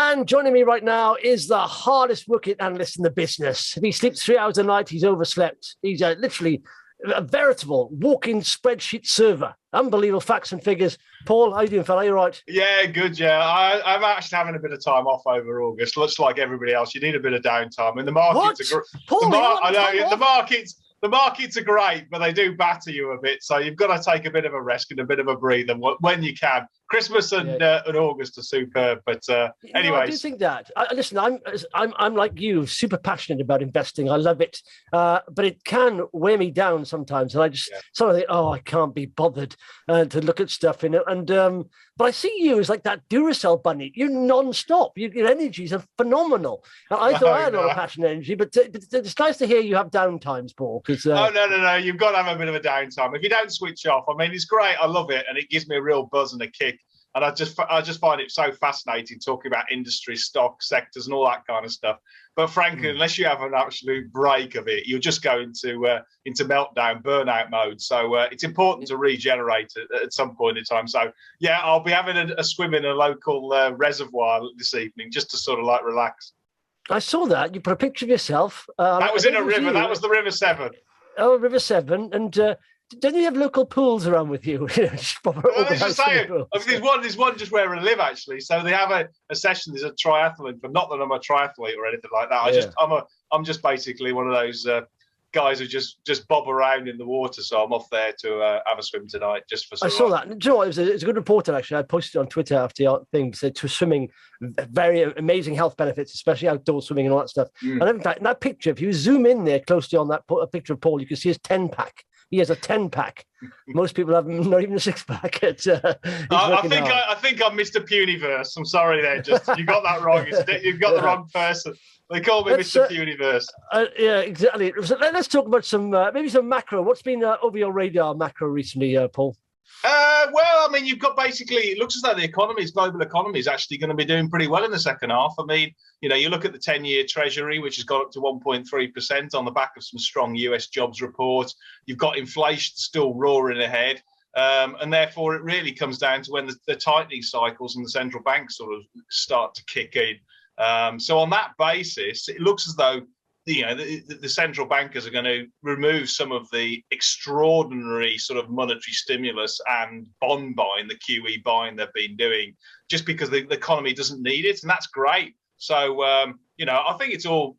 And joining me right now is the hardest working analyst in the business. If he sleeps 3 hours a night, he's overslept. He's literally a veritable walking spreadsheet server. Unbelievable facts and figures. Paul, how you doing, fella? You all right? Yeah, good, yeah. I'm actually having a bit of time off over August. Looks like everybody else. You need a bit of downtime. And the markets are Paul, the markets are great, but they do batter you a bit. So you've got to take a bit of a rest and a bit of a breather when you can. Christmas and August are superb, but anyway. I do think that. Listen, I'm like you, super passionate about investing. I love it, but it can weigh me down sometimes, and I just sort of think, oh, I can't be bothered to look at stuff, you know. And but I see you as like that Duracell bunny. You're non-stop. Your energies are phenomenal. I thought I had a lot of passion and energy, but it's nice to hear you have down times, Paul. Because no, you've got to have a bit of a downtime. If you don't switch off, I mean, it's great. I love it, and it gives me a real buzz and a kick. And I just find it so fascinating talking about industry, stock, sectors, and all that kind of stuff. But frankly, unless you have an absolute break of it, you'll just go into meltdown, burnout mode. So it's important to regenerate at some point in time. So yeah, I'll be having a swim in a local reservoir this evening just to sort of like relax. I saw that. You put a picture of yourself. That was in a river. That was the River Severn. Oh, River Severn. And don't you have local pools around with you? There's one just where I live, actually. So they have a session. There's a triathlon, but not that I'm a triathlete or anything like that. I'm just basically one of those guys who just bob around in the water. So I'm off there to have a swim tonight, just for. I saw that. Do you know what? It's a good reporter, actually. I posted it on Twitter after the thing. Said to swimming, very amazing health benefits, especially outdoor swimming and all that stuff. And in fact, in that picture, if you zoom in there closely on that picture of Paul, you can see his 10-pack. He has a 10-pack. Most people have not even a 6-pack. I think I'm Mr. Puniverse. I'm sorry there, just you got that wrong. You've got the wrong person. They call me Mr. Puniverse. Yeah, exactly. So let's talk about some maybe some macro. What's been over your radar macro recently, Paul? Well, I mean, you've got basically, it looks as though the global economy is actually going to be doing pretty well in the second half. I mean, you know, you look at the 10-year Treasury, which has gone up to 1.3% on the back of some strong US jobs reports. You've got inflation still roaring ahead. And therefore, it really comes down to when the tightening cycles and the central banks sort of start to kick in. So on that basis, it looks as though the central bankers are going to remove some of the extraordinary sort of monetary stimulus and bond buying, the QE buying they've been doing, just because the economy doesn't need it, and that's great. So I think it's all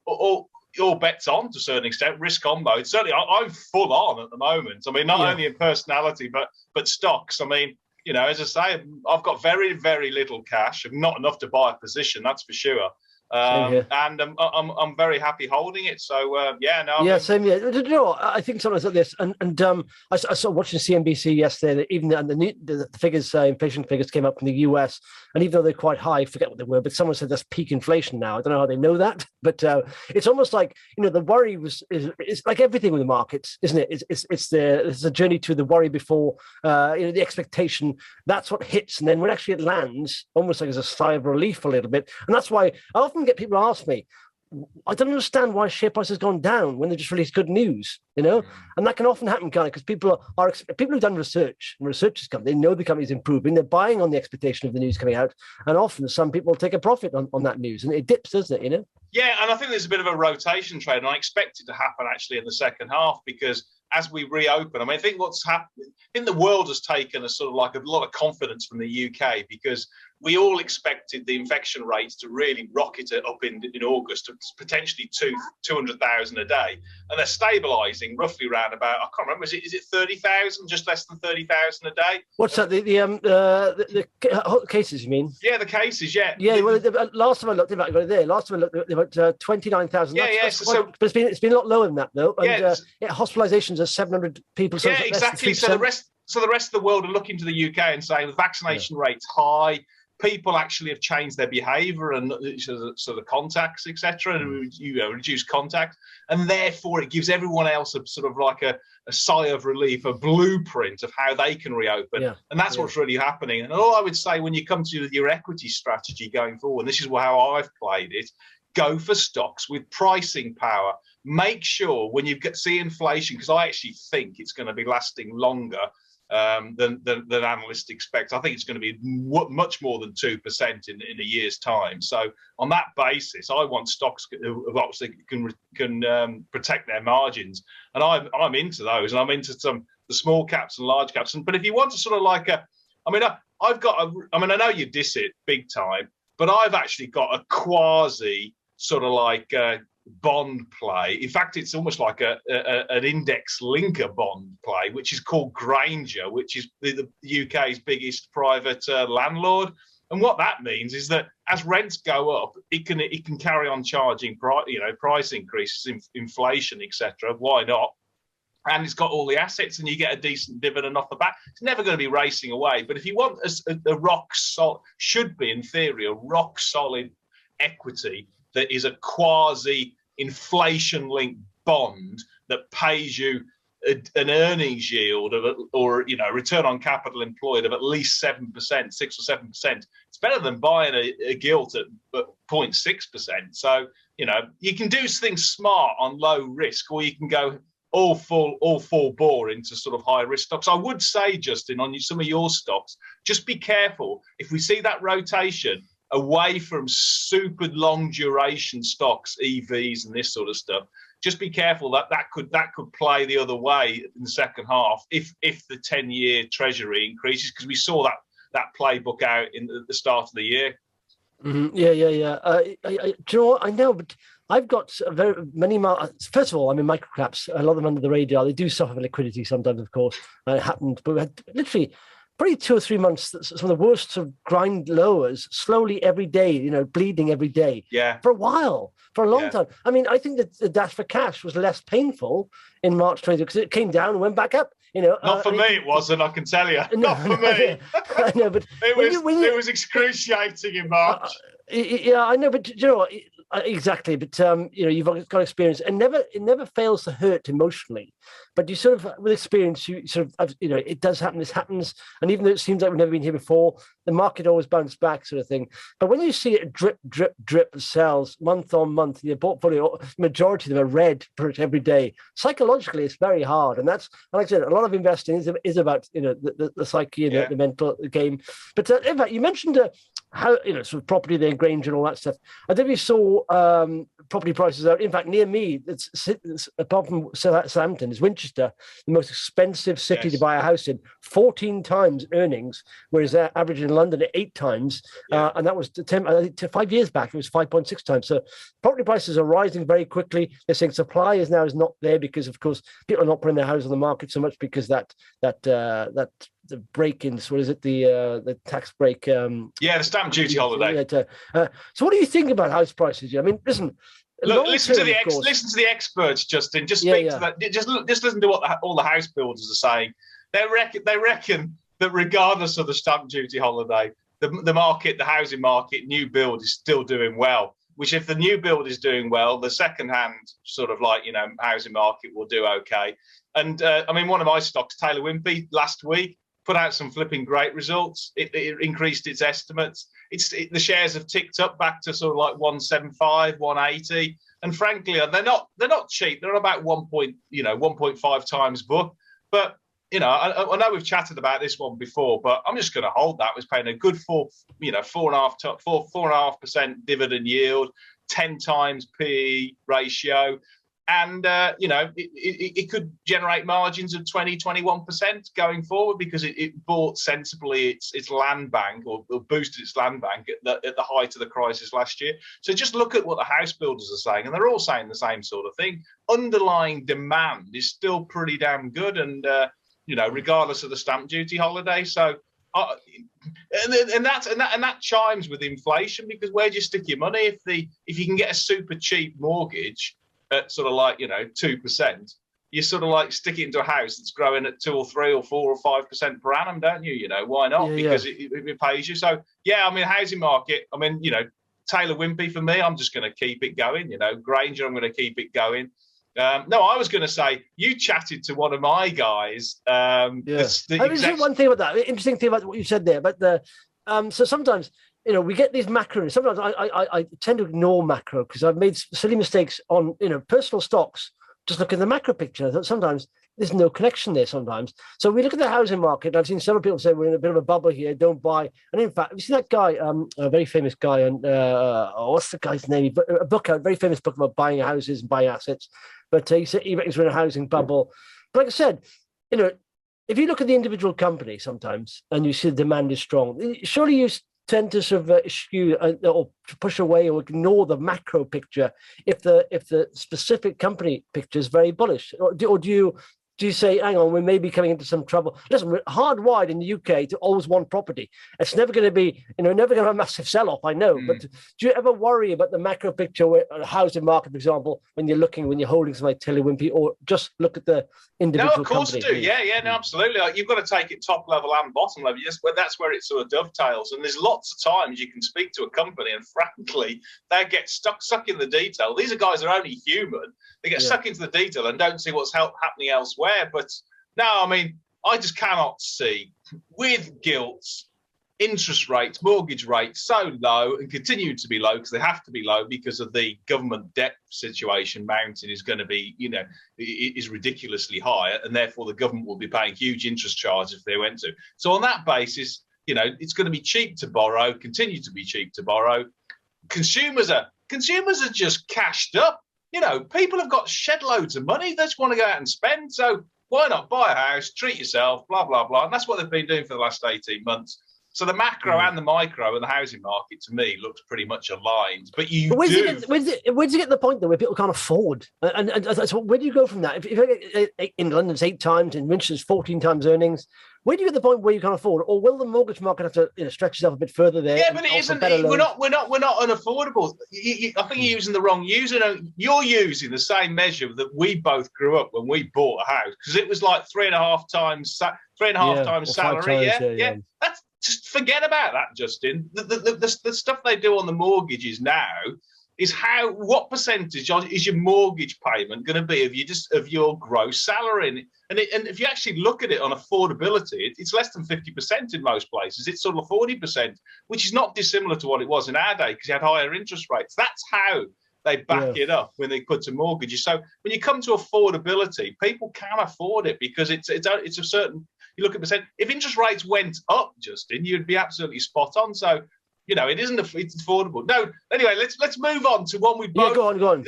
bets on to a certain extent, risk on mode. Certainly, I'm full on at the moment. I mean, not only in personality, but stocks. I mean, as I say, I've got very, very little cash, not enough to buy a position, that's for sure. And I'm very happy holding it. So same here. You know, I think sometimes like this, and I saw watching CNBC yesterday that even the figures, inflation figures came up from the US, and even though they're quite high, I forget what they were, but someone said that's peak inflation now. I don't know how they know that, but it's almost like the worry is like everything with the markets, isn't it? It's a journey to the worry before the expectation. That's what hits, and then when actually it lands, almost like as a sigh of relief a little bit, and that's why I often get people ask me, I don't understand why share price has gone down when they just released good news, and that can often happen, because people who've done research, and researchers come, they know the company's improving, they're buying on the expectation of the news coming out, and often some people take a profit on that news, and it dips, doesn't it? Yeah, and I think there's a bit of a rotation trade, and I expect it to happen actually in the second half, because as we reopen, I mean, I think what's happened in the world has taken a sort of like a lot of confidence from the UK, because we all expected the infection rates to really rocket it up in August to potentially 200,000 a day, and they're stabilising roughly around about, I can't remember, is it 30,000, just less than 30,000 a day? What's that? The cases, you mean? Yeah, the cases. Yeah. Yeah. Well, last time I looked, last time I looked, about 29,000. Yeah. But it's been a lot lower than that though. And, hospitalizations are 700 people. So yeah, exactly. So the rest of the world are looking to the UK and saying the vaccination rate's high. People actually have changed their behaviour and sort of contacts, etc., and reduce contact, and therefore it gives everyone else a sort of like a sigh of relief, a blueprint of how they can reopen, and that's what's really happening. And all I would say when you come to your equity strategy going forward, and this is how I've played it, go for stocks with pricing power. Make sure when you see inflation, because I actually think it's going to be lasting longer. than analysts expect. I think it's going to be much more than 2% in a year's time. So on that basis, I want stocks who obviously can protect their margins, and I'm into those, and I'm into the small caps and large caps. But if you want to sort of like I know you diss it big time, but I've actually got a quasi sort of like bond play. In fact, it's almost like an index linker bond play, which is called Grainger, which is the UK's biggest private landlord. And what that means is that as rents go up, it can carry on charging price increases, inflation, etc. Why not? And it's got all the assets, and you get a decent dividend off the back. It's never going to be racing away. But if you want a rock solid, should be in theory a rock solid equity that is a quasi inflation-linked bond that pays you an earnings yield or return on capital employed of at least 7%, 6 or 7%. It's better than buying a gilt at 0.6%. So you can do things smart on low risk, or you can go all full bore into sort of high risk stocks. I would say, Justin, on some of your stocks, just be careful if we see that rotation away from super long duration stocks, EVs and this sort of stuff. Just be careful that could play the other way in the second half if the 10-year Treasury increases, because we saw that playbook out in the start of the year. Mm-hmm. Yeah. Do you know what? I know, but I've got very many. First of all, I'm in microcaps. A lot of them under the radar. They do suffer from liquidity sometimes, of course. It happened, but we had literally probably 2 or 3 months. Some of the worst sort of grind lowers, slowly every day. Bleeding every day. Yeah. For a while, for a long time. I mean, I think that the dash for cash was less painful in March 2022 because it came down and went back up. Not for me, it wasn't. I can tell you. Not for me. I know, but it was excruciating in March. Yeah, I know, but exactly. But you've got experience, and it never fails to hurt emotionally. But you sort of, with experience, you sort of, it does happen. This happens, and even though it seems like we've never been here before, the market always bounces back, sort of thing. But when you see it drip sells month on month, your portfolio, majority of them are red pretty much every day. Psychologically, it's very hard, and that's, like I said, a lot of investing is about the psyche and the mental game. But in fact, you mentioned how sort of property there in Grainger and all that stuff. I think we saw property prices out. In fact, near me, it's apart from Southampton, is Winchester, the most expensive city to buy a house in. 14 times earnings, whereas they're average in London at 8 times, and that was 5 years back. It was 5.6 times. So property prices are rising very quickly. They're saying supply is not there because, of course, people are not putting their houses on the market so much because the break-ins, what is it? The tax break. The stamp duty holiday. So what do you think about house prices? I mean, listen. Look, listen to the experts, Justin. Just speak to that. Just listen to what all the house builders are saying. They reckon that regardless of the stamp duty holiday, the housing market, new build is still doing well. Which, if the new build is doing well, the second-hand sort of housing market will do okay. And one of my stocks, Taylor Wimpey, last week put out some flipping great results. It increased its estimates. The shares have ticked up back to sort of like 175, 180. And frankly, they're not cheap. They're about 1.5 times book. But I know we've chatted about this one before, but I'm just going to hold that. It was paying a good 4.5% dividend yield, 10 times PE ratio. And, it could generate margins of 20-21% going forward because it bought sensibly its land bank or boosted its land bank at the height of the crisis last year. So just look at what the house builders are saying, and they're all saying the same sort of thing. Underlying demand is still pretty damn good, and, regardless of the stamp duty holiday. So, and that chimes with inflation, because where do you stick your money if you can get a super cheap mortgage at sort of 2%, you sort of stick it into a house that's growing at 2 or 3 or 4 or 5% per annum, don't you? Why not? Because it pays you. So housing market. Taylor Wimpey for me, I'm just going to keep it going. Grainger, I'm going to keep it going. No, I was going to say you chatted to one of my guys. One thing about that interesting thing about what you said there, but so sometimes. We get these macros. Sometimes I tend to ignore macro because I've made silly mistakes on, personal stocks. Just look at the macro picture. I thought sometimes there's no connection there sometimes. So we look at the housing market, and I've seen several people say we're in a bit of a bubble here, don't buy. And in fact, have you seen that guy, a very famous guy, and what's the guy's name? A book out, very famous book about buying houses and buying assets. But he said he reckons we're in a housing bubble. But like I said, if you look at the individual company sometimes and you see the demand is strong, surely you tend to sort of eschew or push away or ignore the macro picture if the specific company picture is very bullish, or do you say, hang on, we may be coming into some trouble? Listen, we're hardwired in the UK to always want property. It's never going to be, never going to have a massive sell-off, I know. But do you ever worry about the macro picture, a housing market, for example, when you're holding something like Taylor Wimpey, or just look at the individual company? No, of course I do. Yeah, no, absolutely. You've got to take it top level and bottom level. That's where it sort of dovetails. And there's lots of times you can speak to a company and frankly, they get stuck in the detail. These are guys that are only human. They get stuck into the detail and don't see what's happening elsewhere. But no, I mean, I just cannot see, with gilts, interest rates, mortgage rates so low and continue to be low because they have to be low because of the government debt situation mounting is going to be, is ridiculously high, and therefore the government will be paying huge interest charges if they went to. So on that basis, it's going to be cheap to borrow, continue to be cheap to borrow. Consumers are just cashed up. People have got shed loads of money. They just want to go out and spend. So why not buy a house, treat yourself, blah, blah, blah. And that's what they've been doing for the last 18 months. So the macro and the micro and the housing market, to me, looks pretty much aligned. But where does it get to the point, though, where people can't afford? And so where do you go from that? If in London, it's 8 times, in Winchester, it's 14 times earnings. Where do you get the point where you can't afford, or will the mortgage market have to stretch itself a bit further there? Yeah, but it isn't. We're not unaffordable. I think you're using the wrong user. You're using the same measure that we both grew up when we bought a house, because it was like 3.5 times salary. Yeah. That's just forget about that, Justin. The stuff they do on the mortgages now is what percentage is your mortgage payment going to be of your gross salary? And if you actually look at it on affordability, it's less than 50% in most places. It's sort of 40%, which is not dissimilar to what it was in our day because you had higher interest rates. That's how they back it up when they put to mortgages. So when you come to affordability, people can afford it because it's a certain. You look at percent. If interest rates went up, Justin, you'd be absolutely spot on. So. It isn't. It's affordable. No. Anyway, let's move on to one we both. Yeah, go on.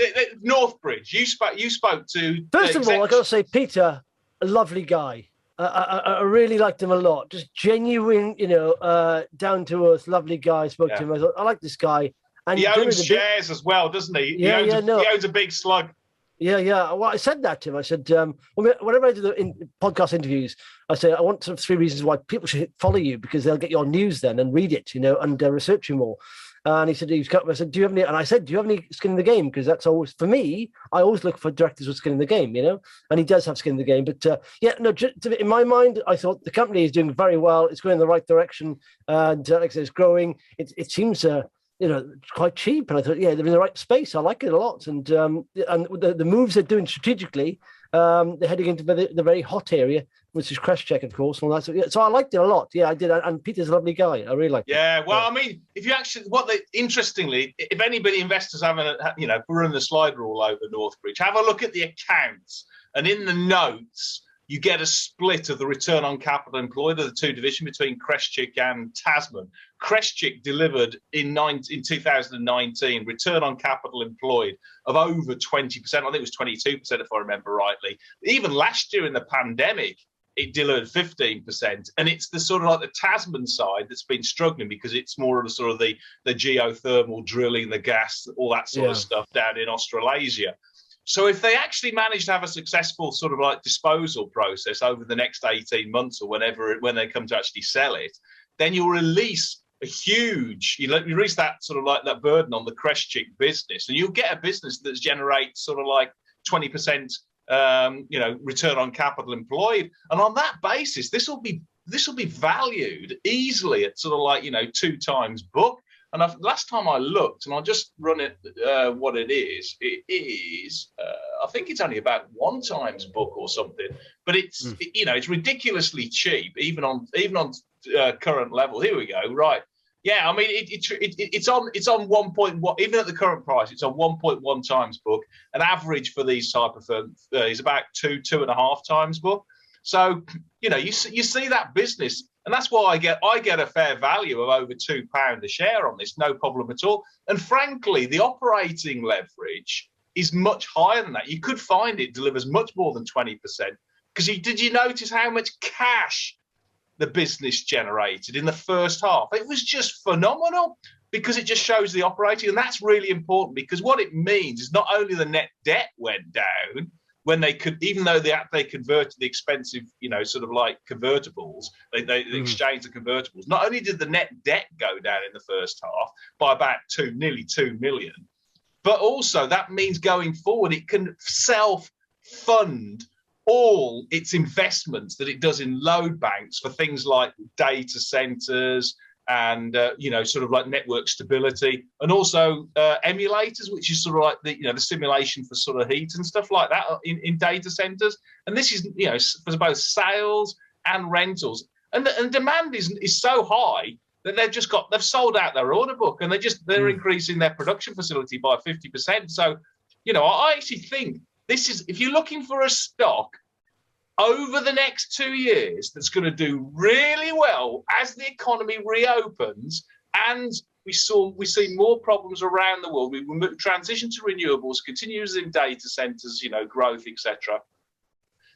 Northbridge. You spoke to. First of all, I got to say, Peter, a lovely guy. I really liked him a lot. Just genuine, down to earth, lovely guy. Spoke to him. I thought, I like this guy. And he owns shares as well, doesn't he? He owns a big slug. Yeah. Well, I said that to him. I said, whenever I do the podcast interviews, I say, I want sort of 3 reasons why people should follow you, because they'll get your news then and read it, and research you more. And he said, I said, do you have any? And I said, do you have any skin in the game? Because that's always, for me, I always look for directors with skin in the game, and he does have skin in the game. But in my mind, I thought the company is doing very well. It's going in the right direction. And like I said, it's growing. It seems quite cheap. And I thought, they're in the right space. I like it a lot. And the moves they're doing strategically, they're heading into the very hot area, which is Crestcheck, of course. And all that. So I liked it a lot. Yeah, I did. And Peter's a lovely guy. I really liked it. Yeah, well, I mean, if you actually, interestingly, if anybody, investors haven't, run the slide rule over Northbridge, have a look at the accounts. And in the notes, you get a split of the return on capital employed of the two divisions between Crestcheck and Tasman. Crestcheck delivered in 2019 return on capital employed of over 20%. I think it was 22% if I remember rightly. Even last year in the pandemic, it delivered 15%. And it's the sort of like the Tasman side that's been struggling because it's more of the sort of the geothermal drilling, the gas, all that sort of stuff down in Australasia. So if they actually manage to have a successful sort of like disposal process over the next 18 months or when they come to actually sell it, then you'll release you release that sort of like that burden on the Crestcheck business, and you'll get a business that generates sort of like 20%, return on capital employed. And on that basis, this will be valued easily at sort of like, 2 times book. And last time I looked, and I'll just run it, what it is. It is, I think it's only about 1 times book or something. But it's, it's ridiculously cheap, even on current level. Here we go. Right, Yeah, I mean, it's on 1.1, even at the current price, it's on 1.1 times book. An average for these type of firms is about 2.5 times book. So, you see that business, and that's why I get a fair value of over £2 a share on this, no problem at all. And frankly, the operating leverage is much higher than that. You could find it delivers much more than 20%. Because did you notice how much cash the business generated in the first half? It was just phenomenal, because it just shows the operating, and that's really important, because what it means is not only the net debt went down when they could, even though they converted the expensive, sort of like convertibles, they exchanged the convertibles. Not only did the net debt go down in the first half by about nearly 2 million, but also that means going forward it can self-fund all its investments that it does in load banks for things like data centers and sort of like network stability, and also emulators, which is sort of like the simulation for sort of heat and stuff like that in data centers. And this is for both sales and rentals, and demand is so high that they've sold out their order book, and they're increasing their production facility by 50%. So I actually think this is, if you're looking for a stock over the next 2 years that's going to do really well as the economy reopens, and we see more problems around the world. We transition to renewables, continues in data centers, growth, etc.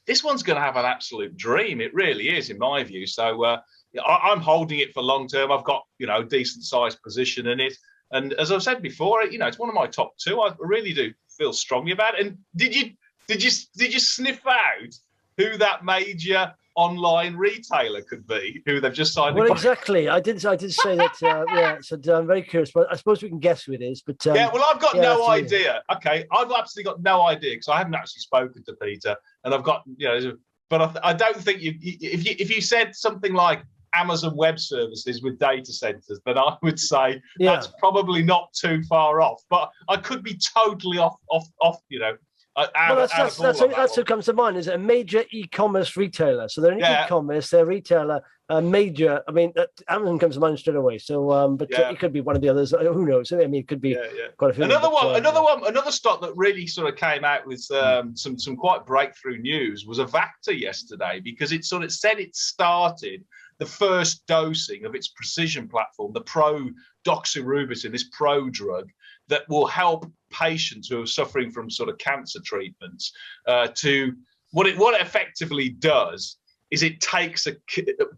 This one's going to have an absolute dream. It really is, in my view. So I'm holding it for long term. I've got a decent sized position in it, and as I've said before, it's one of my top two. I really do feel strongly about it. And did you sniff out who that major online retailer could be, who they've just signed? Well, exactly. I did say that. Yeah. So I'm very curious, but I suppose we can guess who it is. But yeah, well, I've got no idea. Okay, I've absolutely got no idea, because I haven't actually spoken to Peter, and I've got but I don't think if you said something like Amazon Web Services with data centers, then I would say that's probably not too far off. But I could be totally off. That's what comes to mind. Is it a major e-commerce retailer? So they're an e-commerce, they're a retailer, a major. I mean, Amazon comes to mind straight away. So, but it could be one of the others. Who knows? I mean, it could be quite a few. Another stock that really sort of came out with some quite breakthrough news was Avacta yesterday, because it sort of said it started the first dosing of its precision platform, the doxorubicin, this pro drug that will help patients who are suffering from sort of cancer treatments. To what it effectively does is it takes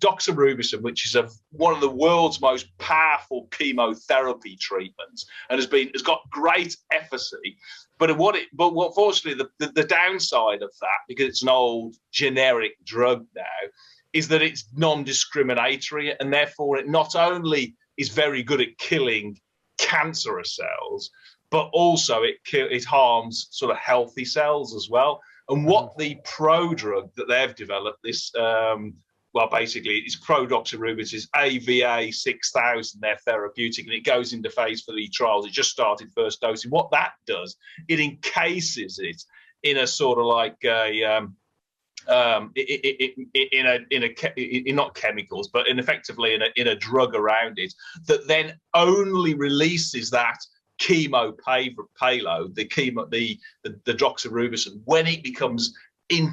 doxorubicin, which is one of the world's most powerful chemotherapy treatments, and has got great efficacy. But unfortunately, the downside of that, because it's an old generic drug now, is that it's non-discriminatory, and therefore it not only is very good at killing cancerous cells, but also it harms sort of healthy cells as well. And what the prodrug that they've developed, this basically it's Prodoxorubicin, is AVA6000, their therapeutic, and it goes into phase 3 trials. It just started first dosing. What that does, it encases it in a sort of like not chemicals, but effectively in a drug around it that then only releases that chemo payload, the doxorubicin, when it becomes in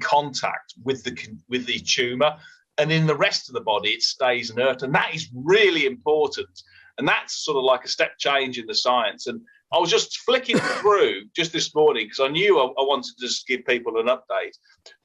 contact with the tumor, and in the rest of the body it stays inert, and that is really important. And that's sort of like a step change in the science. And I was just flicking through just this morning, because I knew I wanted to just give people an update.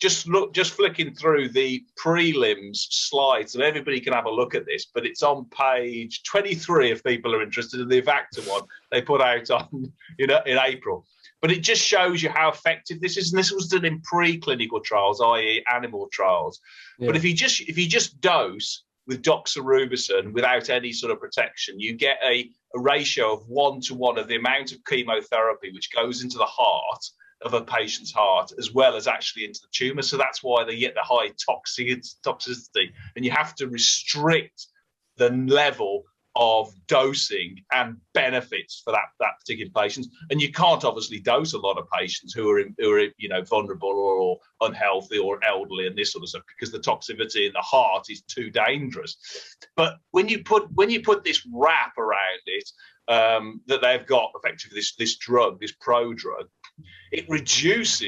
Just flicking through the prelims slides, and everybody can have a look at this. But it's on page 23 if people are interested in the Avacta one they put out on in April. But it just shows you how effective this is, and this was done in preclinical trials, i.e., animal trials. Yeah. But if you just dose with doxorubicin without any sort of protection, you get a ratio of 1-to-1 of the amount of chemotherapy which goes into the heart of a patient's heart, as well as actually into the tumor. So that's why they get the high toxicity, and you have to restrict the level of dosing and benefits for that particular patient. And you can't obviously dose a lot of patients who are vulnerable or unhealthy or elderly and this sort of stuff, because the toxicity in the heart is too dangerous. But when you put this wrap around it, that they've got effectively this drug, this prodrug, it reduces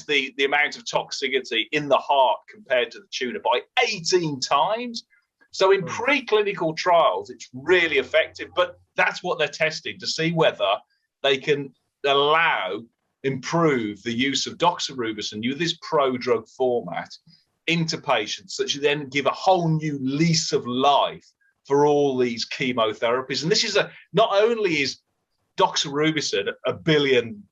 the amount of toxicity in the heart compared to the tuna by 18 times. So in preclinical trials, it's really effective, but that's what they're testing to see whether they can improve the use of doxorubicin with this prodrug format into patients, that should then give a whole new lease of life for all these chemotherapies. And this is not only is doxorubicin $1 billion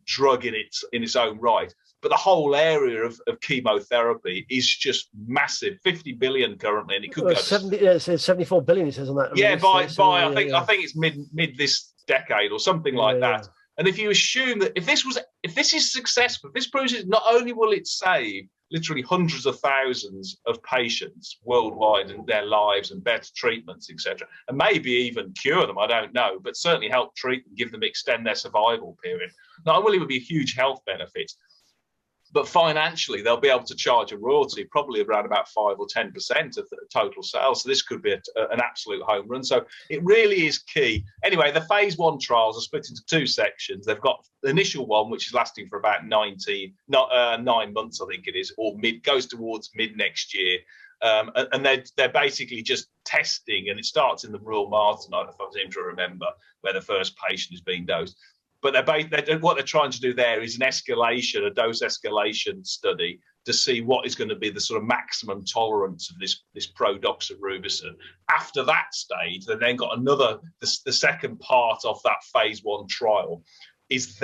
drug in its own right, but the whole area of chemotherapy is just massive. 50 billion currently, and it could go 70. It says 74 billion. It says on that. I think it's mid this decade or something like that. And if you assume that if this is successful, if this proves it, not only will it save literally hundreds of thousands of patients worldwide and their lives and better treatments, etc., and maybe even cure them, I don't know, but certainly help treat them, give them, extend their survival period. Not only will it be a huge health benefit, but financially, they'll be able to charge a royalty, probably around about 5 or 10% of the total sales. So this could be an absolute home run. So it really is key. Anyway, the phase 1 trials are split into 2 sections. They've got the initial one, which is lasting for about 9 months, I think it is, or goes towards mid next year. And they're basically just testing, and it starts in the Royal Martin, if I seem to remember, where the first patient is being dosed. But what they're trying to do there is a dose escalation study to see what is going to be the sort of maximum tolerance of this prodoxorubicin. After that stage, they then got the second part of that phase 1 trial is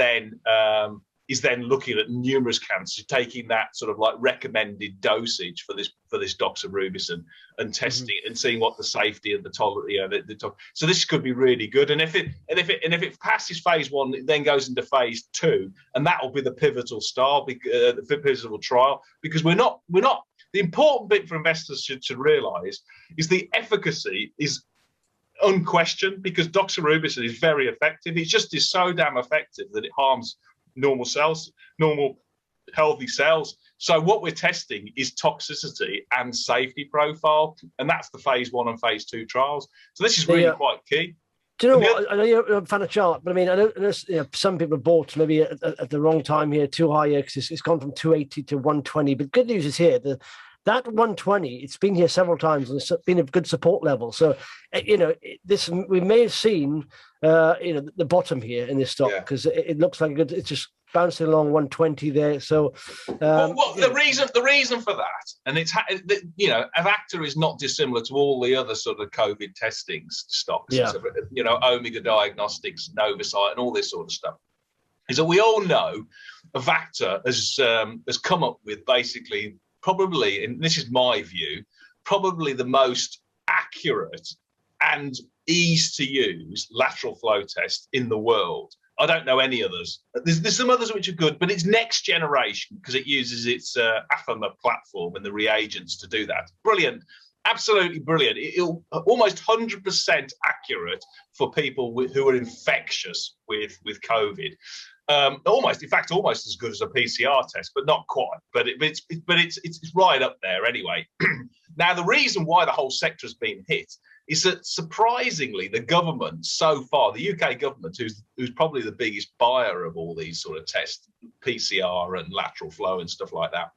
then looking at numerous cancers, taking that sort of like recommended dosage for this doxorubicin and testing it and seeing what the safety and the tolerance. So this could be really good. And if it passes phase 1, it then goes into phase 2, and that will be the pivotal trial, because we're not. The important bit for investors should realise is the efficacy is unquestioned, because doxorubicin is very effective. It just is so damn effective that it harms normal cells, normal healthy cells. So what we're testing is toxicity and safety profile, and that's the phase 1 and phase 2 trials. So this is really quite key. Do you know what? I know you're a fan of chart, but I mean, I know some people bought maybe at the wrong time here, too high here, because it's gone from 280 to 120. But good news is here, that 120, it's been here several times, and it's been a good support level. So, we may have seen, the bottom here in this stock, because it looks like it's just bouncing along 120 there. So, the reason for that, and it's Avacta is not dissimilar to all the other sort of COVID testing stocks. Yeah. Omega Diagnostics, Novacyte, and all this sort of stuff. Is that we all know Avacta has come up with basically, probably, and this is my view, probably the most accurate and easy to use lateral flow test in the world. I don't know any others. There's some others which are good, but it's next generation because it uses its Aviva platform and the reagents to do that. Brilliant. Absolutely brilliant. It'll almost 100% accurate for people who are infectious with COVID. Almost as good as a PCR test, but not quite. But it's right up there anyway. Now, the reason why the whole sector has been hit is that surprisingly, the government so far, the UK government, who's probably the biggest buyer of all these sort of tests, PCR and lateral flow and stuff like that,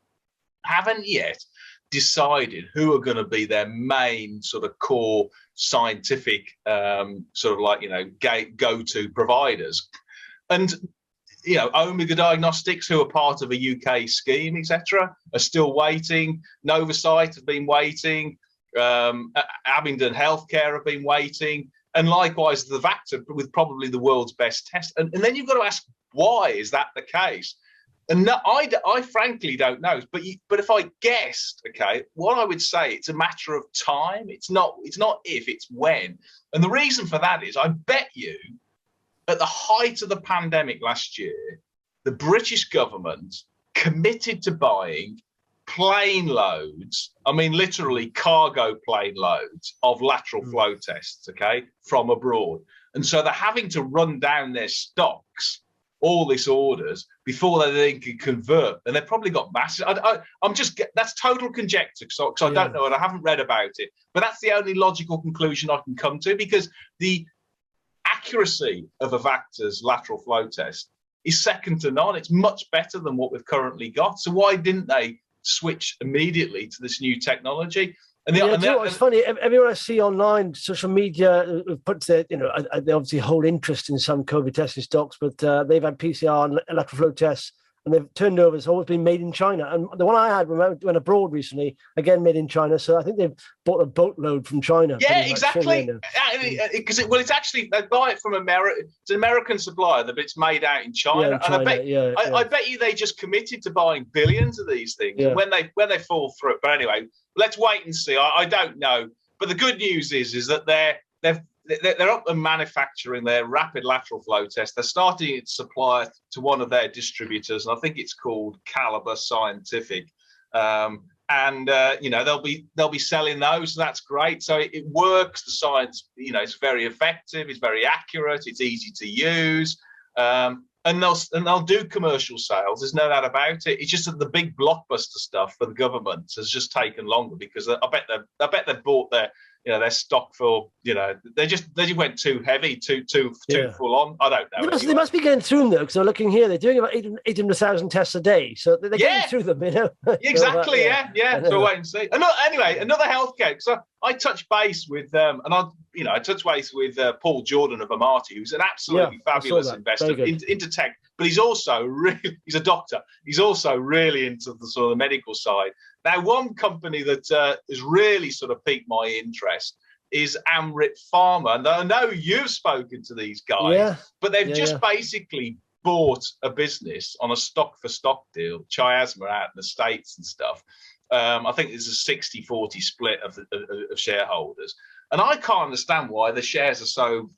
haven't yet decided who are going to be their main sort of core scientific go-to providers. And Omega Diagnostics, who are part of a UK scheme, etc., are still waiting. Novacyte have been waiting. Abingdon Healthcare have been waiting. And likewise, the Avacta, with probably the world's best test. And then you've got to ask, why is that the case? And no, I frankly don't know. But if I guessed, okay, what I would say, it's a matter of time. It's not if, it's when. And the reason for that is, I bet you, at the height of the pandemic last year, the British government committed to buying plane loads, I mean, literally cargo plane loads of lateral flow tests, okay, from abroad. And so they're having to run down their stocks, all these orders, before they then can convert. And they've probably got massive, that's total conjecture, because I don't know and I haven't read about it. But that's the only logical conclusion I can come to, because the accuracy of Avacta's lateral flow test is second to none. It's much better than what we've currently got. So why didn't they switch immediately to this new technology? And it's funny. Everyone I see online, social media, puts their, they obviously hold interest in some COVID testing stocks, but they've had PCR and lateral flow tests, and they've turned over. It's always been made in China. And the one I had when I went abroad recently, again made in China. So I think they've bought a boatload from China. Yeah, exactly. Because it's actually, they buy it from America. It's an American supplier, but it's made out in China. Yeah, in China. I bet you they just committed to buying billions of these things. Yeah. When they fall through. But anyway, let's wait and see. I don't know. But the good news is that they're up and manufacturing their rapid lateral flow test. They're starting to supply to one of their distributors, and I think it's called Caliber Scientific. They'll be selling those. So that's great. So it works. The science, it's very effective. It's very accurate. It's easy to use. And they'll do commercial sales. There's no doubt about it. It's just that the big blockbuster stuff for the government has just taken longer, because I bet they've bought their stock for, they just went too heavy, too full on. I don't know. They must be getting through them, though, because I'm looking here, they're doing about 800,000 tests a day. So they're getting through them, Exactly, So wait and see. Another healthcare. So I touched base with, I touched base with Paul Jordan of AMYT, who's an absolutely fabulous investor into tech, but he's also he's a doctor. He's also really into the sort of medical side. Now, one company that has really sort of piqued my interest is Amryt Pharma. And I know you've spoken to these guys, but they've just basically bought a business on a stock-for-stock deal, chiasma out in the States and stuff. I think there's a 60-40 split of shareholders. And I can't understand why the shares are so,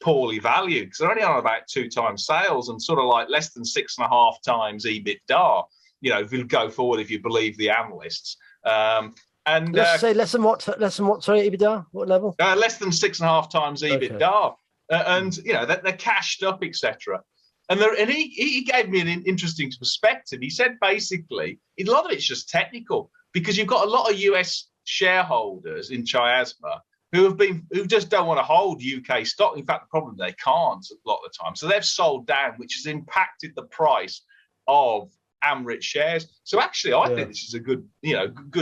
poorly valued, because they're only on about 2 times sales and sort of like less than 6.5 times EBITDA. If you go forward, if you believe the analysts, and let's say less than what? Sorry, EBITDA. What level? Less than 6.5 times EBITDA, and they're cashed up, etc. And he gave me an interesting perspective. He said basically a lot of it's just technical, because you've got a lot of US shareholders in chiasma who just don't want to hold UK stock. In fact, the problem they can't a lot of the time, so they've sold down, which has impacted the price of Amryt shares. So actually, I think this is a good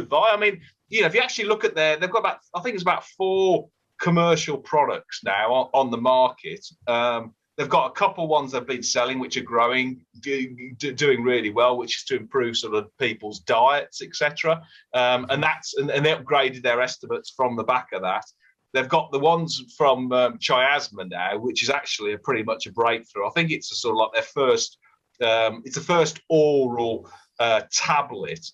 buy. I mean, if you actually look at they've got about 4 commercial products now on the market. They've got a couple ones they've been selling, which are growing, doing really well, which is to improve sort of people's diets, etc. And they upgraded their estimates from the back of that. They've got the ones from chiasma now, which is actually pretty much a breakthrough. I think it's a sort of like their first. It's the first oral tablet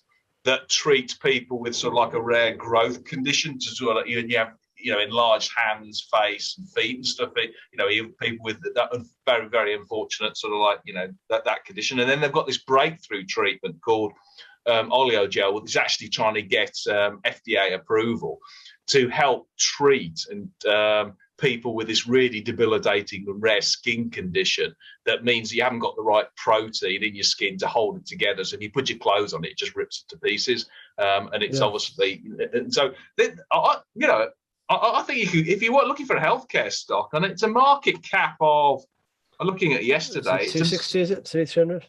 that treats people with sort of like a rare growth condition. To sort of, you have enlarged hands, face, and feet and stuff. You have people with that very, very unfortunate sort of like that condition. And then they've got this breakthrough treatment called oleogel, which is actually trying to get FDA approval to help treat and people with this really debilitating and rare skin condition that means you haven't got the right protein in your skin to hold it together. So if you put your clothes on it, it just rips it to pieces. And it's obviously, and so I think if you were looking for a healthcare stock, and it's a market cap of, I'm looking at yesterday. 260, is it? 300?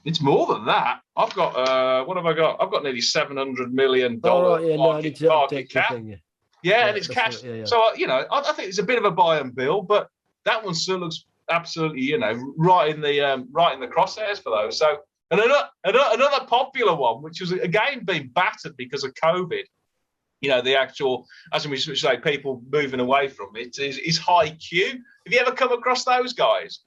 It's more than that. I've got, what have I got? I've got nearly $700 million market cap. Yeah, and it's cash. So, I think it's a bit of a buy and build, but that one still looks absolutely, right in the crosshairs for those. So, and another popular one, which was again being battered because of COVID, the actual, as we say, people moving away from it, is HeiQ. Have you ever come across those guys?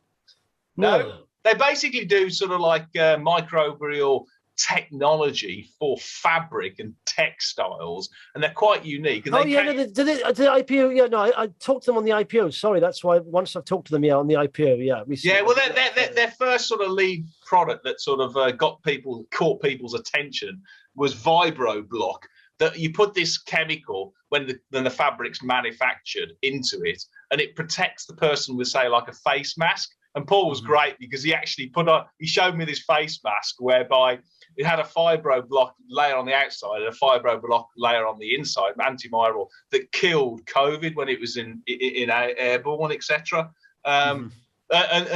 No. They basically do sort of like microbial technology for fabric and textiles, and they're quite unique. And the IPO. Yeah, no, I talked to them on the IPO. Sorry, that's why once I've talked to them, on the IPO, recently. Yeah, well, their first sort of lead product that sort of caught people's attention was Vibroblock, that you put this chemical when the fabric's manufactured into it, and it protects the person with, say, like a face mask. And Paul was great because he actually he showed me this face mask whereby it had a Vibroblock layer on the outside and a Vibroblock layer on the inside, antiviral, that killed COVID when it was in airborne, etc. And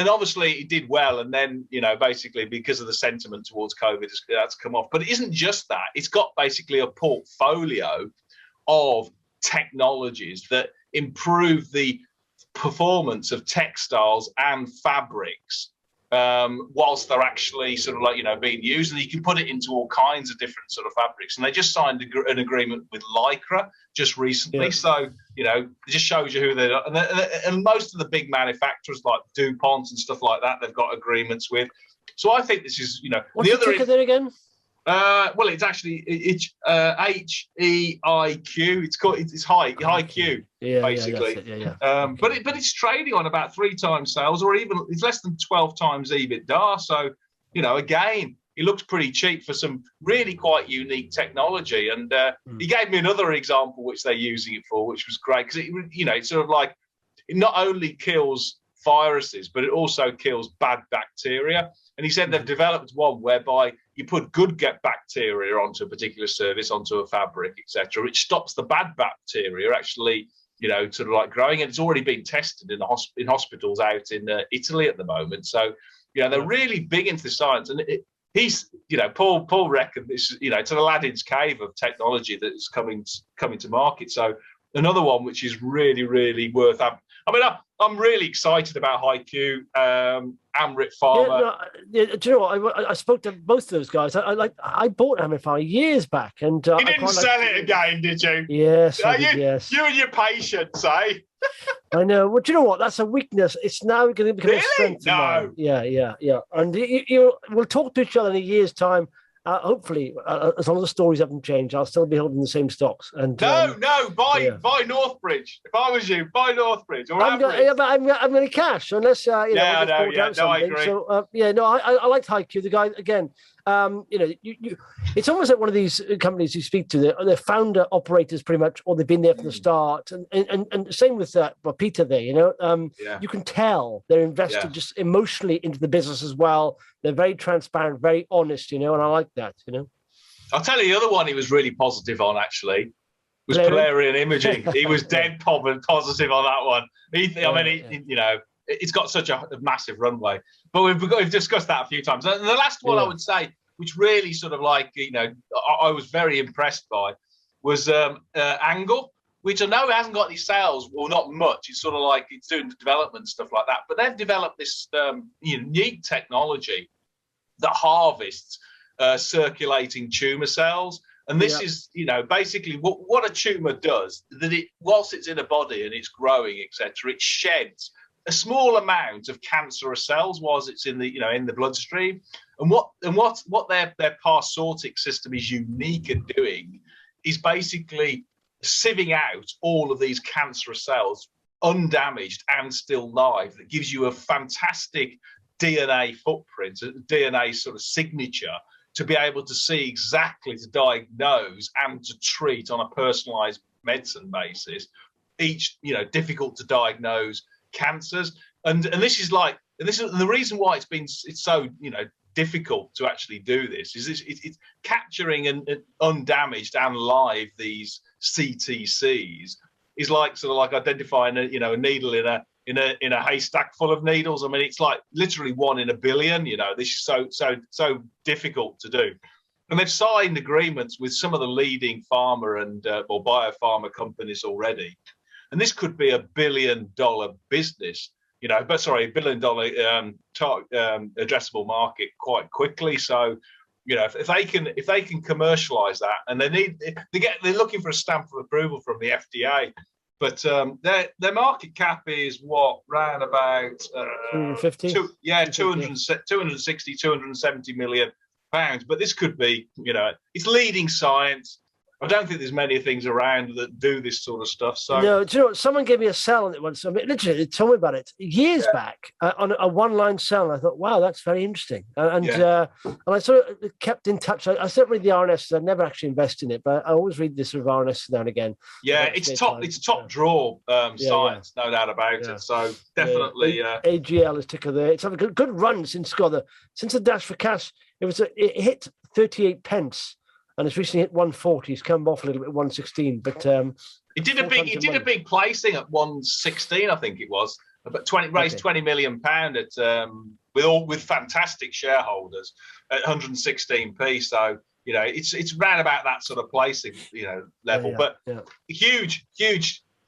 obviously it did well, and then, you know, basically because of the sentiment towards COVID, that's come off. But it isn't just that. It's got basically a portfolio of technologies that improve the performance of textiles and fabrics whilst they're actually sort of like, you know, being used. And you can put it into all kinds of different sort of fabrics. And they just signed an agreement with Lycra just recently. Yeah. So, you know, it just shows you who they are. And most of the big manufacturers like DuPont and stuff like that, they've got agreements with. So I think this is, you know, what's the ticker there again? Well, it's actually HeiQ. It's HeiQ, basically. But it's trading on about 3 times sales, or even it's less than 12 times EBITDA. So, you know, again, it looks pretty cheap for some really quite unique technology. And he gave me another example which they're using it for, which was great because it's sort of like it not only kills viruses, but it also kills bad bacteria. And he said they've developed one whereby you put good bacteria onto a particular surface, onto a fabric, etc., which stops the bad bacteria actually, you know, sort of like growing. And it's already been tested in hospitals out in Italy at the moment. So, you know, they're really big into the science. And he's, you know, Paul reckoned this, you know, it's an Aladdin's cave of technology that is coming to market. So another one which is really, really worth having. I mean, I'm really excited about HeiQ, Amryt Pharma. Do you know what? I spoke to both of those guys. I bought Amryt Pharma years back, and you didn't sell it again, did you? Yes, yes. You and your patience, eh? I know. Well, do you know what? That's a weakness. It's now going to become a strength. No. Yeah. And we'll talk to each other in a year's time. Hopefully, as long as the stories haven't changed, I'll still be holding the same stocks. And buy Northbridge. If I was you, buy Northbridge. Or I'm going to cash unless I agree. So I liked HeiQ. The guy again. It's almost like one of these companies you speak to. They're founder operators pretty much, or they've been there from the start. And same with Peter there. You can tell they're invested just emotionally into the business as well. They're very transparent, very honest. And I like that. I'll tell you the other one he was really positive on actually was Polarian Imaging. He was dead positive on that one. It's got such a massive runway. But we've discussed that a few times. And the last one I would say, which really sort of like, I was very impressed by, was Angle, which I know hasn't got any sales, well, not much. It's sort of like it's doing development, stuff like that. But they've developed this unique technology that harvests circulating tumor cells. And this is, basically what a tumor does, that whilst it's in a body and it's growing, etc., it sheds a small amount of cancerous cells whilst it's in the bloodstream. And what their parsortic system is unique at doing is basically sieving out all of these cancerous cells undamaged and still live. That gives you a fantastic DNA footprint, a DNA sort of signature to be able to see exactly, to diagnose and to treat on a personalized medicine basis each, difficult to diagnose cancers. And this is the reason why it's so difficult to actually do this is it's capturing and undamaged and live these CTCs is like sort of like identifying a needle in a haystack full of needles. I mean, it's like literally 1 in a billion. This is so difficult to do. And they've signed agreements with some of the leading pharma and or biopharma companies already. And this could be $1 billion business, $1 billion addressable market quite quickly. So, if they can commercialize that, and they're looking for a stamp of approval from the FDA, but their market cap is round about 250, 260, 270 million pounds. But this could be, it's leading science. I don't think there's many things around that do this sort of stuff. So no, do you know what? Someone gave me a sell on it once. I mean, literally, they told me about it years back on a one-line sell. And I thought, wow, that's very interesting. And I sort of kept in touch. I still read the RNS. I never actually invest in it, but I always read this sort of RNS now and again. Yeah, it's top draw science, no doubt about it. So definitely, AGL is ticker there. It's had a good run since the dash for cash. It hit 38 pence. And it's recently hit 140. It's come off a little bit, 116. But it did a big placing at 116, I think it was. But raised £20 million at with fantastic shareholders at 116p. So it's round about that sort of placing level. But huge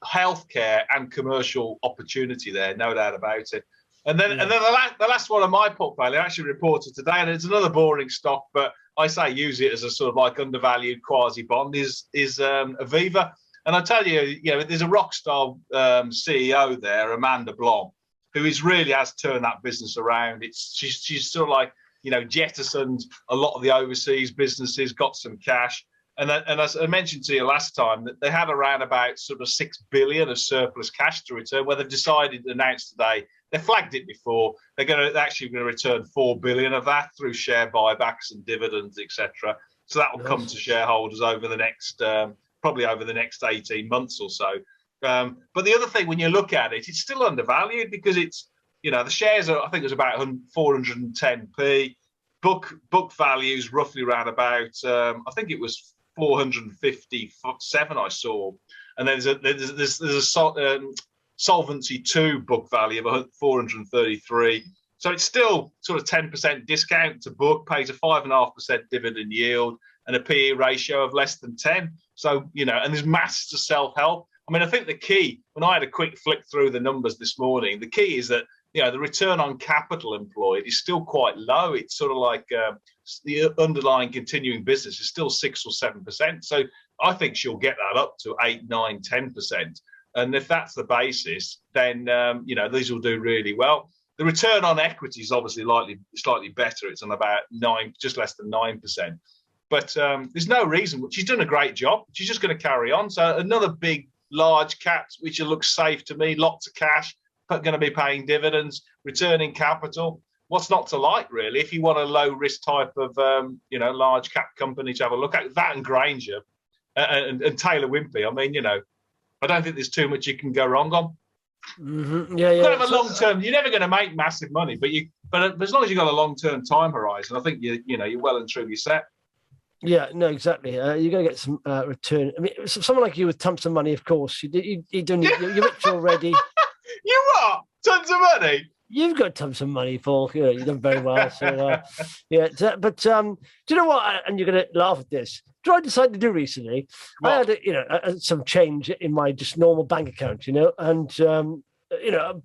healthcare and commercial opportunity there, no doubt about it. And then the last one of my portfolio actually reported today, and it's another boring stock, but I say use it as a sort of like undervalued quasi bond is Aviva. And I tell you, there's a rock star CEO there, Amanda Blom, who really has turned that business around. She's sort of like jettisoned a lot of the overseas businesses, got some cash, and as I mentioned to you last time, that they had around about sort of 6 billion of surplus cash to return. Where they've decided to announce today. They flagged it before. They're actually going to return 4 billion of that through share buybacks and dividends, etc. So that will come to shareholders over the next, probably over the next 18 months or so. But the other thing, when you look at it, it's still undervalued because it's, the shares are, I think it was about 410p. Book values roughly around about, I think it was 457 I saw. And then there's a Solvency 2 book value of 433. So it's still sort of 10% discount to book, pays a 5.5% dividend yield and a PE ratio of less than 10. So, and there's masses of self-help. I mean, I think the key, when I had a quick flick through the numbers this morning, the key is that, the return on capital employed is still quite low. It's sort of like the underlying continuing business is still 6 or 7%. So I think she'll get that up to 8, 9, 10%. And if that's the basis, then, these will do really well. The return on equity is obviously slightly better. It's on about 9, just less than 9%. But there's no reason. She's done a great job. She's just going to carry on. So another big, large cap, which looks safe to me, lots of cash, but going to be paying dividends, returning capital. What's not to like, really? If you want a low-risk type of, large cap company to have a look at, that and Grainger and Taylor Wimpey. I mean, I don't think there's too much you can go wrong on. Mm-hmm. You've got to have a long term. You're never going to make massive money, but as long as you've got a long term time horizon, I think you're well and truly set. Yeah, no, exactly. You're going to get some return. I mean, someone like you with tons of money, of course. You're rich already. You what? Tons of money? You've got tons of money, Paul. You've done very well. So, but do you know what? And you're going to laugh at this. What I decided to do recently, what? I had some change in my just normal bank account, and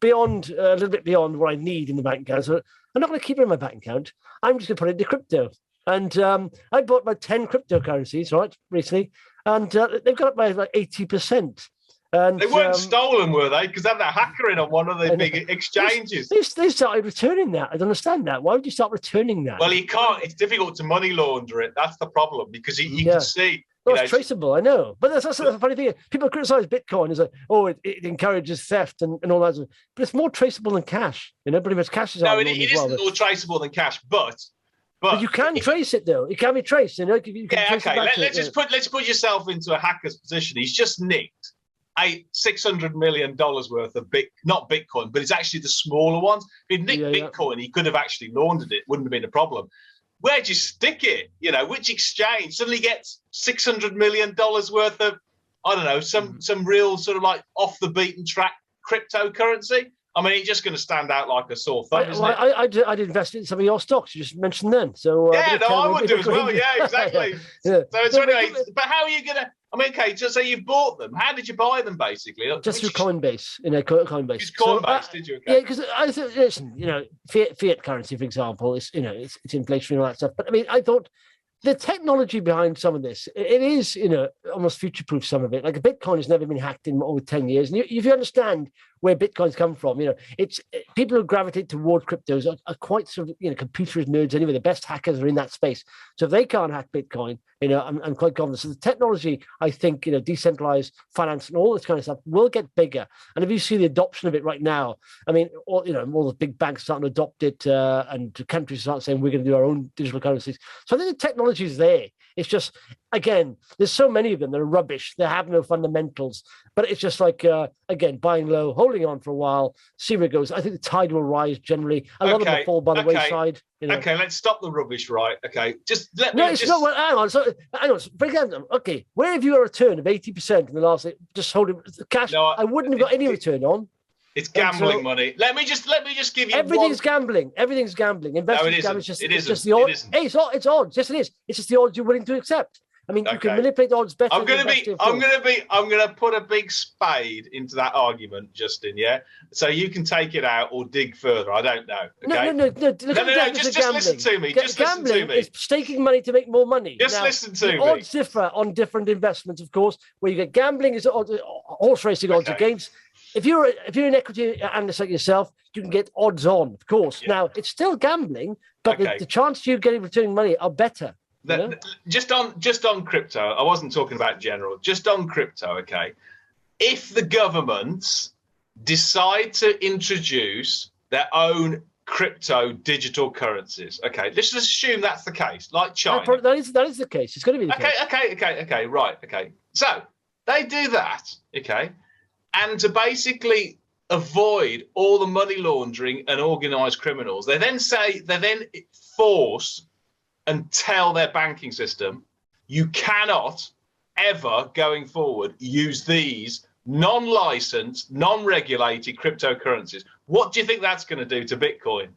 beyond a little bit beyond what I need in the bank account. So I'm not going to keep it in my bank account. I'm just going to put it into crypto. And I bought about 10 cryptocurrencies, right, recently, and they've got up by like 80%. And they weren't stolen, were they? Because they had that hacker in on one of the big exchanges. They started returning that. I don't understand that. Why would you start returning that? Well, you can't. It's difficult to money launder it. That's the problem because you can see. Well, it's traceable, I know. But that's the funny thing. People criticize Bitcoin as it encourages theft and all that. But it's more traceable than cash. Pretty much cash is no, it isn't more traceable than cash, but you can trace it though. It can be traced. You can trace it back let's put yourself into a hacker's position. He's just nicked $600 million worth of not Bitcoin, but it's actually the smaller ones. If he'd nicked Bitcoin, he could have actually laundered it. Wouldn't have been a problem. Where'd you stick it? Which exchange suddenly gets $600 million worth of, I don't know, some real sort of like off the beaten track cryptocurrency? I mean, it's just going to stand out like a sore thumb, isn't it? I'd invested in some of your stocks you just mentioned then. So I would do as well. Yeah, exactly. So anyway, but how are you going to? I mean, okay, just say you've bought them. How did you buy them, basically? Just through Coinbase, Coinbase. Just Coinbase, did you? Okay. Yeah, because I thought, listen, fiat currency, for example, it's inflationary and all that stuff. But I mean, I thought the technology behind some of this, it is, almost future-proof, some of it. Like a Bitcoin has never been hacked in over 10 years. And if you understand where Bitcoin's come from. It's people who gravitate towards cryptos are quite sort of computerist nerds anyway. The best hackers are in that space. So if they can't hack Bitcoin, I'm quite confident. So the technology, I think, decentralized finance and all this kind of stuff will get bigger. And if you see the adoption of it right now, I mean, all the big banks starting to adopt it, and countries start saying we're going to do our own digital currencies. So I think the technology is there. It's just, again, there's so many of them that are rubbish. They have no fundamentals. But it's just like, again, buying low, holding on for a while, see where it goes. I think the tide will rise generally. A lot of them fall by the wayside. Okay, let's stop the rubbish, right? Okay, just let me. No, it's not. Hang on. So, hang on. For example, okay, where have you a return of 80% in the last? Just holding the cash. No, I wouldn't have got any return on. It's gambling money. Let me just give you. Everything's gambling. Everything's gambling. Investing no, it gambling. It's just the odds. It hey, it's odds. Yes, it is. It's just the odds you're willing to accept. I mean, you can manipulate odds better. I'm gonna put a big spade into that argument, Justin. Yeah, so you can take it out or dig further. I don't know. Okay? No. Just listen to me. Just listen to me. It's staking money to make more money. Just listen to me. Odds differ on different investments, of course. Where you get gambling is horse racing odds against. If you're an equity analyst like yourself, you can get odds on, of course. Yeah. Now it's still gambling, but the chance you getting returning money are better. Just on crypto, I wasn't talking about general. Just on crypto, okay. If the governments decide to introduce their own crypto digital currencies, okay, let's just assume that's the case, like China. That is the case. It's going to be the case. Okay, right, okay. So they do that, okay, and to basically avoid all the money laundering and organised criminals, they then force and tell their banking system, you cannot ever going forward use these non-licensed, non-regulated cryptocurrencies. What do you think that's going to do to Bitcoin?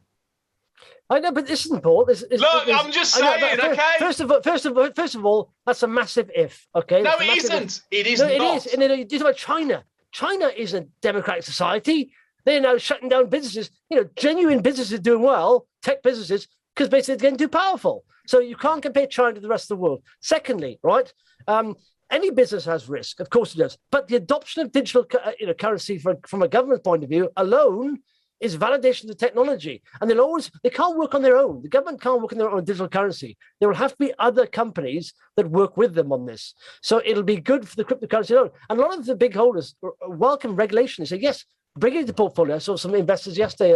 I know, but listen, Paul. I'm just saying, okay? First of all, that's a massive if, okay? No, it isn't. It is not. It is. And then you talk about China. China is a democratic society. They're now shutting down businesses. Genuine businesses doing well, tech businesses, because basically they're getting too powerful. So you can't compare China to the rest of the world. Secondly, right, any business has risk, of course it does. But the adoption of digital currency from a government point of view alone is validation of the technology. And they can't work on their own. The government can't work on their own digital currency. There will have to be other companies that work with them on this. So it'll be good for the cryptocurrency alone. And a lot of the big holders welcome regulation. They say, yes, bring it into the portfolio. I saw some investors yesterday,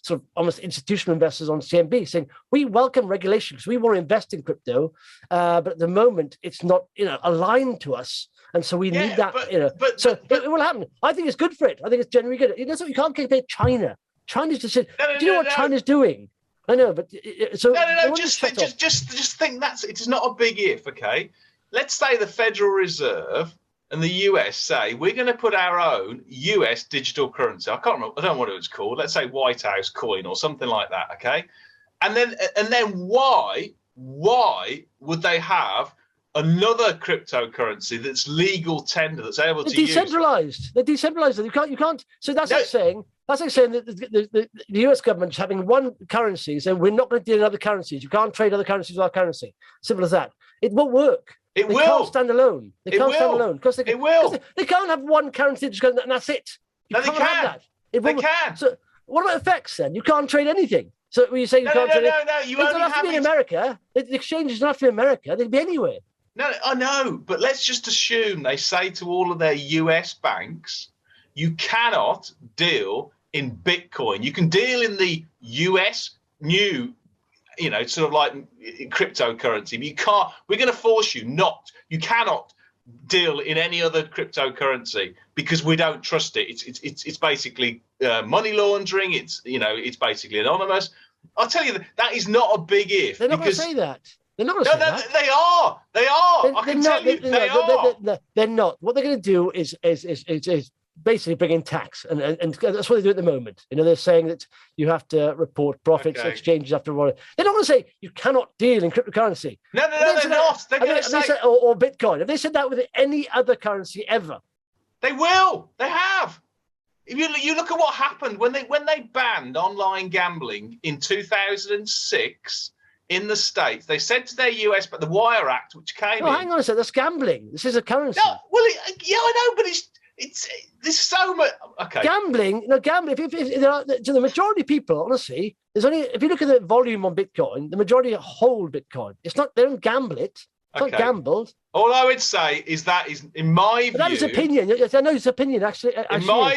sort of almost institutional investors on CNB saying, we welcome regulation because we want to invest in crypto. But at the moment, it's not, aligned to us. And so we need that, it will happen. I think it's good for it. I think it's generally good. You can't compare China. China's just, do you know what China's doing? I know, but just think it's not a big if, okay? Let's say the Federal Reserve and the US say, we're going to put our own US digital currency. I can't remember, I don't know what it was called. Let's say White House coin or something like that, okay? And then why would they have another cryptocurrency that's legal tender, that's able to use? They're decentralized. You can't. So that's like saying that the US government's having one currency, saying we're not going to deal in other currencies. You can't trade other currencies with our currency. Simple as that. It won't work. They can't stand alone. They can't stand alone. They can't have one currency and that's it. They can. Have that. They can. So what about effects then? You can't trade anything. So when you say you can't trade it, you only don't have to be in America. The exchanges don't have to be in America. They can be anywhere. No, I know, but let's just assume they say to all of their US banks, you cannot deal in Bitcoin. You can deal in the US new, sort of like cryptocurrency, but you can't. We're going to force you not. You cannot deal in any other cryptocurrency because we don't trust it. It's basically money laundering. It's basically anonymous. I'll tell you that is not a big if. They're not going to say that. They're not going to say that. They are. They are. I can tell you they are. They're not. What they're going to do is basically bring in tax, and that's what they do at the moment. They're saying that you have to report profits, exchanges after all. They're not going to say you cannot deal in cryptocurrency. No, they're not. They're going to say or Bitcoin. Have they said that with any other currency ever? They will. They have. If you look at what happened when they banned online gambling in 2006. In the States, they said to their US, but the Wire Act, which came in. Hang on a second, that's gambling. This is a currency. No, well, I know, but there's so much. Okay. Gambling. If to the majority of people, honestly, there's only, if you look at the volume on Bitcoin, the majority hold Bitcoin. It's not, they don't gamble it. It's not gambled. All I would say is that is, in my view, that is opinion. I know it's opinion. Actually, in my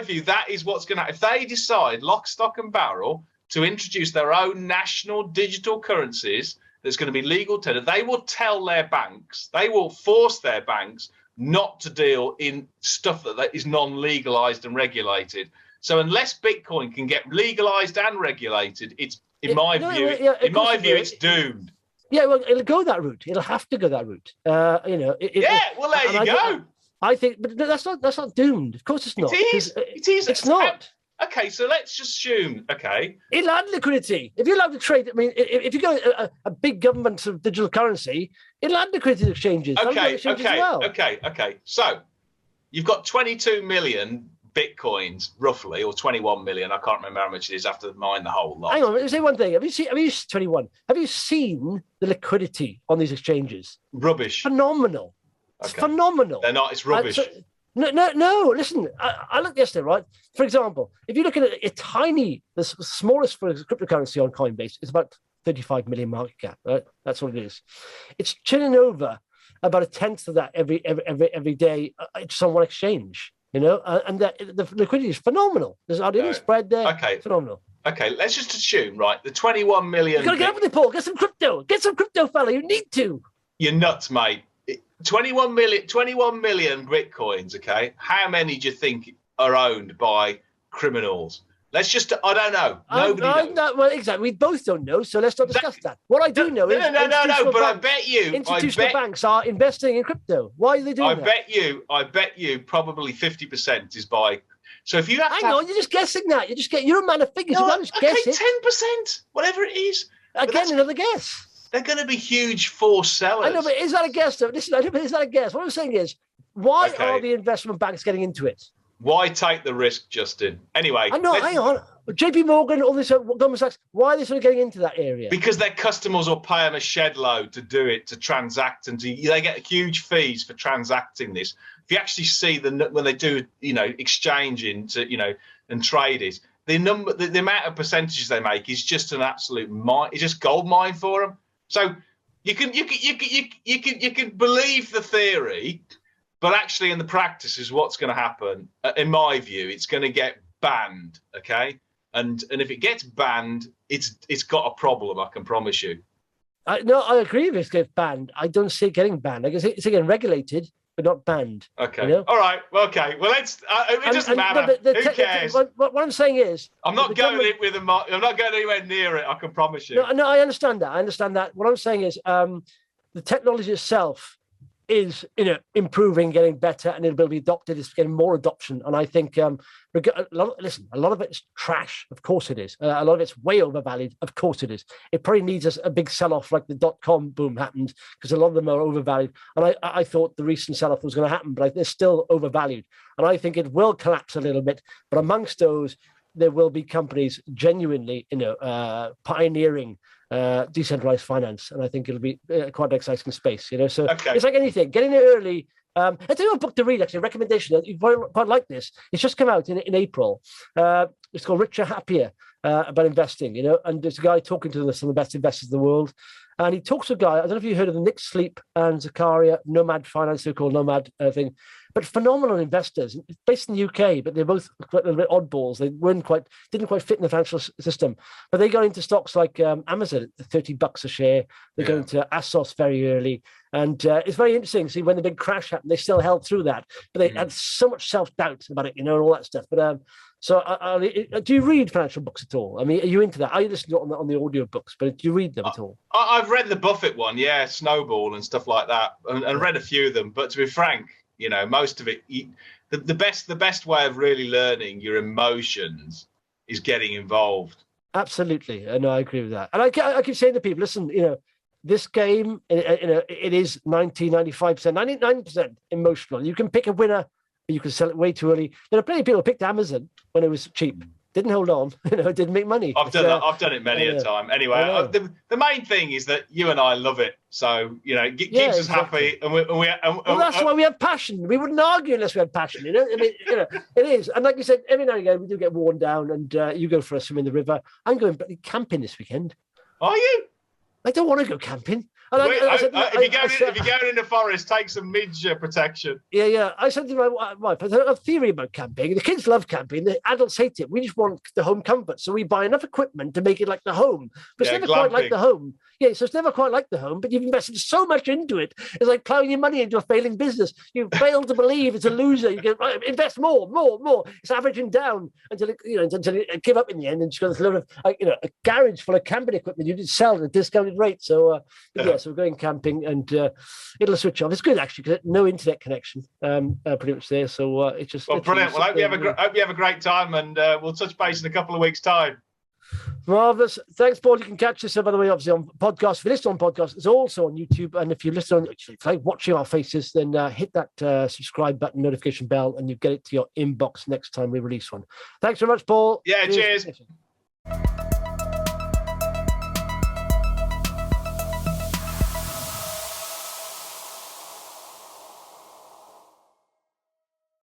view, that is what's going to happen. If they decide, lock, stock, and barrel, to introduce their own national digital currencies that's going to be legal tender, they will tell their banks, they will force their banks not to deal in stuff that is non-legalized and regulated. So unless Bitcoin can get legalized and regulated, it's in my view, it's doomed. Yeah, well, it'll go that route. It'll have to go that route. Well, there you go. I think, but that's not doomed. Of course, it's not. It is. It's not. Okay, so let's just assume. Okay, it'll add liquidity. If you're allowed to trade, I mean, if you go a big government of digital currency, it'll add liquidity to exchanges. Okay. So you've got 22 million Bitcoins, roughly, or 21 million. I can't remember how much it is after mine the whole lot. Hang on, let me say one thing. Have you seen 21? Have you seen the liquidity on these exchanges? Rubbish. Phenomenal. It's phenomenal. They're not. It's rubbish. No. Listen, I looked yesterday, right? For example, if you look at the smallest for cryptocurrency on Coinbase, it's about 35 million market cap. Right? That's what it is. It's chilling over about a tenth of that every day just on one exchange. And the liquidity is phenomenal. There's hardly any spread there. Okay, phenomenal. Okay, let's just assume, right? The 21 million. You've got to get up with it, Paul. Get some crypto, fella. You need to. You're nuts, mate. 21 million Bitcoins. Okay, how many do you think are owned by criminals? Let's just, I don't know. Nobody knows. Well, exactly. We both don't know, so let's not discuss that. What I do know is but I bet you institutional banks are investing in crypto. Why are they doing that? I bet you probably 50% is by. So if you have hang on, you're just guessing that. You're a man of figures. You can't just guess it. 10%, whatever it is. Again, another guess. They're going to be huge forced sellers. I know, but is that a guess, though? Listen, is that a guess? What I'm saying is, why are the investment banks getting into it? Why take the risk, Justin? Anyway. I know, hang on. JP Morgan, all this, Goldman Sachs, why are they sort of getting into that area? Because their customers will pay them a shed load to do it, to transact, and they get huge fees for transacting this. If you actually see when they do, exchanging and trade it, the amount of percentages they make is just an absolute mine. It's just gold mine for them. So you can believe the theory. But actually, in the practice, is what's going to happen. In my view, it's going to get banned. Okay, and if it gets banned, it's got a problem. I can promise you. I agree. If it gets banned, I don't see it getting banned. I guess it's getting regulated, but not banned. Okay. All right. Well, okay. Well, let's. It doesn't matter. Who cares? What I'm saying is, I'm not going I'm not going anywhere near it. I can promise you. No, I understand that. What I'm saying is, the technology itself is improving, getting better, and it'll be adopted. It's getting more adoption, and I think a lot of it's trash. Of course it is. A lot of it's way overvalued. Of course it is. It probably needs a big sell-off like the .com boom happened, because a lot of them are overvalued. And I thought the recent sell-off was going to happen, but they're still overvalued. And I think it will collapse a little bit. But amongst those, there will be companies genuinely, pioneering decentralized finance, and I think it'll be quite an exciting space. So It's like anything, getting there early. I tell you a book to read, actually, a recommendation. You quite like this. It's just come out in April. It's called Richer, Happier, about investing. And there's a guy talking to some of the best investors in the world, and he talks to a guy. I don't know if you heard of them, Nick Sleep and Zakaria, Nomad Finance, so-called Nomad thing. But phenomenal investors, based in the UK, but they're both a little bit oddballs. They didn't quite fit in the financial system. But they got into stocks like Amazon at $30 a share. They got into ASOS very early. And it's very interesting to see when the big crash happened, they still held through that. But they had so much self-doubt about it, and all that stuff. But do you read financial books at all? I mean, are you into that? I listen to it on the audio books, but do you read them at all? I've read the Buffett one, Snowball and stuff like that, and read a few of them. But to be frank, most of it, the best way of really learning your emotions is getting involved. Absolutely, and I agree with that. And I keep saying to people, listen, this game, it is 95%, 99% emotional. You can pick a winner, but you can sell it way too early. There are plenty of people who picked Amazon when it was cheap, Didn't hold on, didn't make money. I've done it many a time. Anyway, the main thing is that you and I love it, so it keeps us happy, and that's why we have passion. We wouldn't argue unless we had passion. I mean, it is. And like you said, every now and again we do get worn down, and you go for a swim in the river. I'm going camping this weekend. Are you? I don't want to go camping. If you're going in the forest, take some midge protection. Yeah. I said to my wife, I have a theory about camping. The kids love camping. The adults hate it. We just want the home comfort. So we buy enough equipment to make it like the home. But it's never quite like the home. Yeah, so it's never quite like the home, but you've invested so much into it. It's like plowing your money into a failing business. You fail to believe it's a loser. You go, invest more. It's averaging down until it give up in the end, and just got this load of a garage full of camping equipment you did sell at a discounted rate. So so we're going camping, and it'll switch off. It's good actually because no internet connection, pretty much there. So it's just brilliant. Well, I hope you have a great time, and we'll touch base in a couple of weeks' time. Marvellous. Thanks, Paul. You can catch this, by the way, obviously on podcast. If you listen on podcast, it's also on YouTube. And if you listen on, if you like watching our faces, then hit that subscribe button, notification bell, and you get it to your inbox next time we release one. Thanks very much, Paul. Yeah, cheers.